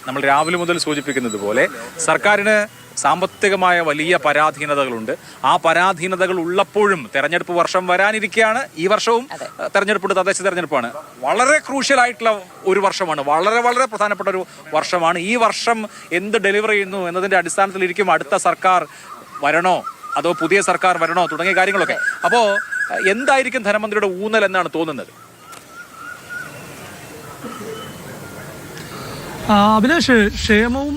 നമ്മൾ രാവിലെ മുതൽ സൂചിപ്പിക്കുന്നത് പോലെ സർക്കാരിന് സാമ്പത്തികമായ വലിയ പരാധീനതകളുണ്ട്. ആ പരാധീനതകൾ ഉള്ളപ്പോഴും തെരഞ്ഞെടുപ്പ് വർഷം വരാനിരിക്കുകയാണ്. ഈ വർഷവും തെരഞ്ഞെടുപ്പ്, തദ്ദേശ തെരഞ്ഞെടുപ്പാണ്. വളരെ ക്രൂഷ്യൽ ആയിട്ടുള്ള ഒരു വർഷമാണ്, വളരെ വളരെ പ്രധാനപ്പെട്ട ഒരു വർഷമാണ്. ഈ വർഷം എന്ത് ഡെലിവർ ചെയ്യുന്നു എന്നതിൻ്റെ അടിസ്ഥാനത്തിലിരിക്കും അടുത്ത സർക്കാർ വരണോ അതോ പുതിയ സർക്കാർ വരണോ തുടങ്ങിയ കാര്യങ്ങളൊക്കെ. അപ്പോൾ എന്തായിരിക്കും ധനമന്ത്രിയുടെ ഊന്നൽ എന്നാണ് തോന്നുന്നത്? അഭിലാഷ്, ക്ഷേമവും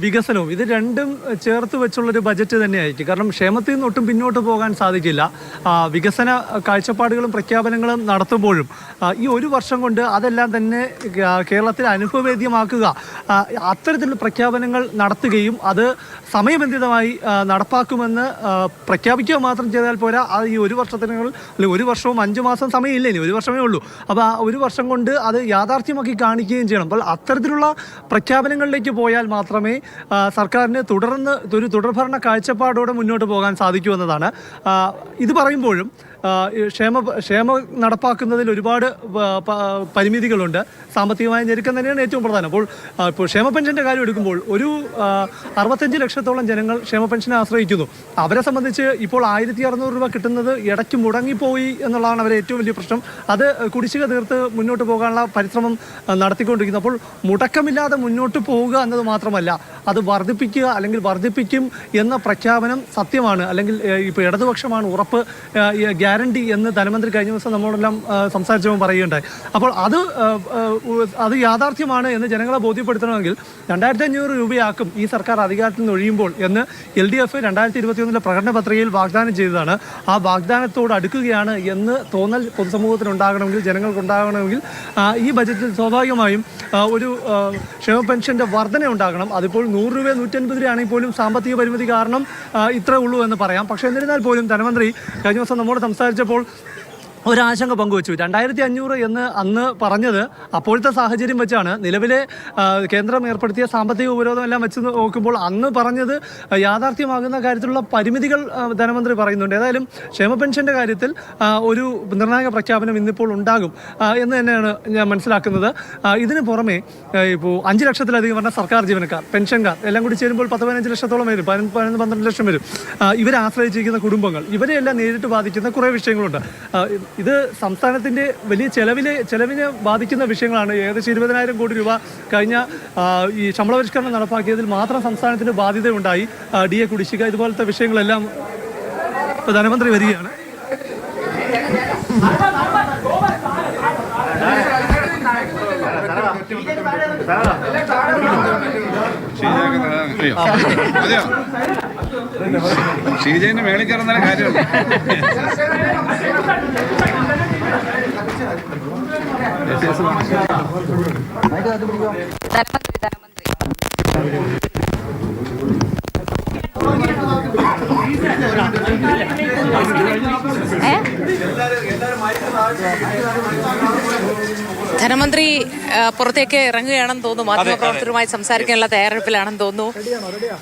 വികസനവും ഇത് രണ്ടും ചേർത്ത് വെച്ചുള്ളൊരു ബജറ്റ് തന്നെയായിരിക്കും. കാരണം ക്ഷേമത്തിൽ നിന്ന് ഒട്ടും പിന്നോട്ട് പോകാൻ സാധിക്കില്ല. വികസന കാഴ്ചപ്പാടുകളും പ്രഖ്യാപനങ്ങളും നടത്തുമ്പോഴും ഈ ഒരു വർഷം കൊണ്ട് അതെല്ലാം തന്നെ കേരളത്തിൽ അനുഭവവേദ്യമാക്കുക, അത്തരത്തിലുള്ള പ്രഖ്യാപനങ്ങൾ നടത്തുകയും അത് സമയബന്ധിതമായി നടപ്പാക്കുമെന്ന് പ്രഖ്യാപിക്കുക മാത്രം ചെയ്താൽ പോരാ. അത് ഈ ഒരു വർഷത്തിനുള്ളിൽ, അല്ലെങ്കിൽ ഒരു വർഷവും 5 മാസം സമയമില്ല, ഇനി ഒരു വർഷമേ ഉള്ളൂ. അപ്പോൾ ആ ഒരു വർഷം കൊണ്ട് അത് യാഥാർത്ഥ്യമാക്കി കാണിക്കുകയും ചെയ്യണം. അപ്പോൾ അത്തരത്തിലുള്ള പ്രഖ്യാപനങ്ങളിലേക്ക് പോയാൽ മാത്രമേ സർക്കാരിന് ഒരു തുടർഭരണ കാഴ്ചപ്പാടോടെ മുന്നോട്ട് പോകാൻ സാധിക്കൂ എന്നതാണ്. ഇത് പറയുമ്പോഴും ക്ഷേമം നടപ്പാക്കുന്നതിൽ ഒരുപാട് പരിമിതികളുണ്ട്. സാമ്പത്തികമായ ഞെരുക്കം തന്നെയാണ് ഏറ്റവും പ്രധാനം. ഇപ്പോൾ ക്ഷേമ പെൻഷൻ്റെ കാര്യം എടുക്കുമ്പോൾ ഒരു 65 ലക്ഷത്തോളം ജനങ്ങൾ ക്ഷേമ പെൻഷനെ ആശ്രയിക്കുന്നു. അവരെ സംബന്ധിച്ച് ഇപ്പോൾ 1600 രൂപ കിട്ടുന്നത് ഇടയ്ക്ക് മുടങ്ങിപ്പോയി എന്നുള്ളതാണ് അവരെ ഏറ്റവും വലിയ പ്രശ്നം. അത് കുടിശ്ശിക തീർത്ത് മുന്നോട്ട് പോകാനുള്ള പരിശ്രമം നടത്തിക്കൊണ്ടിരിക്കുന്നു. അപ്പോൾ മുടക്കമില്ലാതെ മുന്നോട്ട് പോവുക എന്നത് മാത്രമല്ല, അത് വർദ്ധിപ്പിക്കുക അല്ലെങ്കിൽ വർദ്ധിപ്പിക്കും എന്ന പ്രഖ്യാപനം സത്യമാണ്, അല്ലെങ്കിൽ ഇപ്പോൾ ഇടതുപക്ഷമാണ് ഉറപ്പ്, ഗ്യാരണ്ടി എന്ന് ധനമന്ത്രി കഴിഞ്ഞ ദിവസം നമ്മളെല്ലാം സംസാരിച്ചപ്പോൾ പറയുകയുണ്ടായി. അപ്പോൾ അത് യാഥാർത്ഥ്യമാണ് എന്ന് ജനങ്ങളെ ബോധ്യപ്പെടുത്തണമെങ്കിൽ 2500 രൂപയാക്കും ഈ സർക്കാർ അധികാരത്തിൽ നിന്ന് ഒഴിയുമ്പോൾ എന്ന് LDF 2021 പ്രകടന പത്രികയിൽ വാഗ്ദാനം ചെയ്തതാണ്. ആ വാഗ്ദാനത്തോട് അടുക്കുകയാണ് എന്ന് തോന്നൽ പൊതുസമൂഹത്തിനുണ്ടാകണമെങ്കിൽ, ജനങ്ങൾക്കുണ്ടാകണമെങ്കിൽ ഈ ബജറ്റിൽ സ്വാഭാവികമായും ഒരു ക്ഷേമ പെൻഷൻ്റെ വർധന ഉണ്ടാകണം. അതിപ്പോൾ 100 രൂപ 150 രൂപയാണെങ്കിൽ പോലും സാമ്പത്തിക പരിമിതി കാരണം ഇത്രേ ഉള്ളൂ എന്ന് പറയാം. പക്ഷേ എന്നിരുന്നാൽ പോലും ധനമന്ത്രി കഴിഞ്ഞ ദിവസം നമ്മോട് സംസാരിച്ചപ്പോൾ ഒരാശങ്ക പങ്കുവച്ചു. 2500 എന്ന് അന്ന് പറഞ്ഞത് അപ്പോഴത്തെ സാഹചര്യം വെച്ചാണ്. നിലവിലെ കേന്ദ്രം ഏർപ്പെടുത്തിയ സാമ്പത്തിക ഉപരോധം എല്ലാം വെച്ച് നോക്കുമ്പോൾ അന്ന് പറഞ്ഞത് യാഥാർത്ഥ്യമാകുന്ന കാര്യത്തിലുള്ള പരിമിതികൾ ധനമന്ത്രി പറയുന്നുണ്ട്. ഏതായാലും ക്ഷേമ പെൻഷൻ്റെ കാര്യത്തിൽ ഒരു നിർണായക പ്രഖ്യാപനം ഇന്നിപ്പോൾ ഉണ്ടാകും എന്ന് തന്നെയാണ് ഞാൻ മനസ്സിലാക്കുന്നത്. ഇതിന് പുറമെ ഇപ്പോൾ 5 ലക്ഷത്തിലധികം പറഞ്ഞ സർക്കാർ ജീവനക്കാർ, പെൻഷൻകാർ എല്ലാം കൂടി ചേരുമ്പോൾ 10-15 ലക്ഷത്തോളം വരും, 11-12 ലക്ഷം വരും. ഇവരെ ആശ്രയിച്ചിരിക്കുന്ന കുടുംബങ്ങൾ, ഇവരെയെല്ലാം നേരിട്ട് ബാധിക്കുന്ന കുറേ വിഷയങ്ങളുണ്ട്. ഇത് സംസ്ഥാനത്തിൻ്റെ വലിയ ചെലവിനെ ബാധിക്കുന്ന വിഷയങ്ങളാണ്. ഏകദേശം 20,000 കോടി രൂപ കഴിഞ്ഞ ഈ ശമ്പള പരിഷ്കരണം നടപ്പാക്കിയതിൽ മാത്രം സംസ്ഥാനത്തിന് ബാധ്യതയുണ്ടായി. DA കുടിശ്ശിക, ഇതുപോലത്തെ വിഷയങ്ങളെല്ലാം ധനമന്ത്രി വരികയാണ്. ഷീജേന്റെ മേളിൽ കയറുന്ന കാര്യമുണ്ട്. ധനമന്ത്രി പുറത്തേക്ക് ഇറങ്ങുകയാണെന്ന് തോന്നുന്നു. മാധ്യമപ്രവർത്തകരുമായി സംസാരിക്കാനുള്ള തയ്യാറെടുപ്പിലാണെന്ന് തോന്നുന്നു.